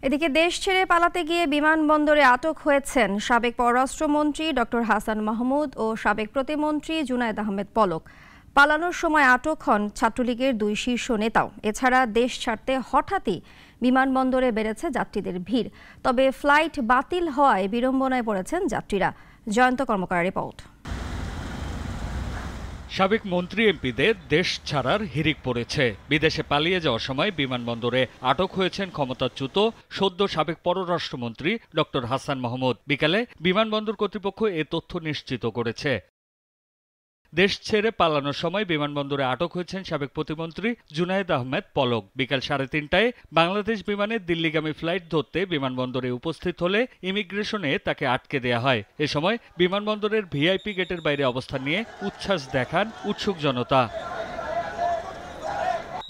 এদিকে দেশ ছেড়ে পালাতে গিয়ে বিমানবন্দরে আটক হয়েছেন সাবেক পররাষ্ট্রমন্ত্রী ডক্টর হাসান মাহমুদ ও সাবেক প্রতিমন্ত্রী জুনায়েদ আহমেদ পলক। পালানোর সময় আটক হন ছাত্রলীগের দুই শীর্ষ নেতাও। এছাড়া দেশ ছাড়তে হঠাৎই বিমানবন্দরে বেড়েছে যাত্রীদের ভিড়। তবে ফ্লাইট বাতিল হওয়ায় বিড়ম্বনায় পড়েছেন যাত্রীরা। জয়ন্ত কর্মকারের রিপোর্ট। সাবেক মন্ত্রী এমপিদের দেশ ছাড়ার হিড়িক পড়েছে। বিদেশে পালিয়ে যাওয়ার সময় বিমানবন্দরে আটক হয়েছেন ক্ষমতাচ্যুত সদ্য সাবেক পররাষ্ট্রমন্ত্রী ডক্টর হাসান মাহমুদ। বিকালে বিমানবন্দর কর্তৃপক্ষ এ তথ্য নিশ্চিত করেছে। দেশ ছেড়ে পালানোর সময় বিমানবন্দরে আটক হয়েছেন সাবেক প্রতিমন্ত্রী জুনায়েদ আহমেদ পলক। বিকাল 3:30টায় বাংলাদেশ বিমানে দিল্লিগামী ফ্লাইট ধরতে বিমানবন্দরে উপস্থিত হলে ইমিগ্রেশনে তাকে আটকে দেয়া হয়। এ সময় বিমানবন্দরের ভিআইপি গেটের বাইরে অবস্থান নিয়ে উচ্ছ্বাস দেখান উৎসুক জনতা।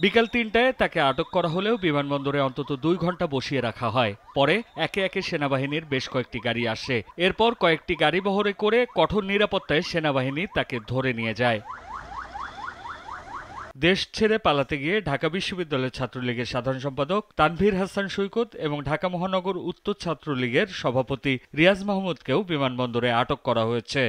বিকাল 3টায় তাকে আটক করা হলেও বিমানবন্দরে অন্তত 2 ঘন্টা বসিয়ে রাখা হয়। পরে একে একে সেনাবাহিনীর বেশ কয়েকটি গাড়ি আসে। এরপর কয়েকটি গাড়ি বহরে করে কঠোর নিরাপত্তায় সেনাবাহিনী তাকে ধরে নিয়ে যায়। দেশ ছেড়ে পালাতে গিয়ে ঢাকা বিশ্ববিদ্যালয়ের ছাত্রলীগের সাধারণ সম্পাদক তানভীর হাসান সৈকত এবং ঢাকা মহানগর উত্তর ছাত্রলীগের সভাপতি রিয়াজ মাহমুদকেও বিমানবন্দরে আটক করা হয়েছে।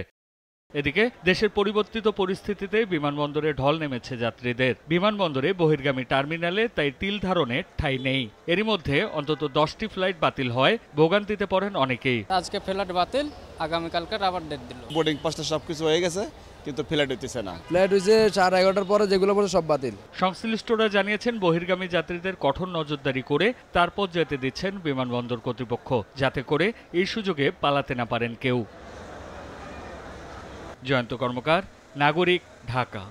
এদিকে দেশের পরিবর্তিত পরিস্থিতিতে বিমানবন্দরে ঢল নেমেছে যাত্রীদের। বিমানবন্দরে বহির্গামী টার্মিনালে তাই তিল ধারণের ঠাঁই নেই। এরই মধ্যে অন্তত 10টি ফ্লাইট বাতিল হয়, ভোগান্তিতে পড়েন অনেকেই। আজকে ফ্লাইট বাতিল, আগামীকালকে আবার ডেট দিল। বোর্ডিং পাসটা সবকিছু হয়ে গেছে, কিন্তু ফ্লাইট হইতেছে না। ফ্লাইট হইছে 11:30টার পরে, যেগুলো পরে সব বাতিল। সংশ্লিষ্টরা জানিয়েছেন বহির্গামী যাত্রীদের কঠোর নজরদারি করে তারপর যেতে দিচ্ছেন বিমানবন্দর কর্তৃপক্ষ, যাতে করে এই সুযোগে পালাতে না পারেন কেউ। জয়ন্ত কর্মকার, নাগরিক, ঢাকা।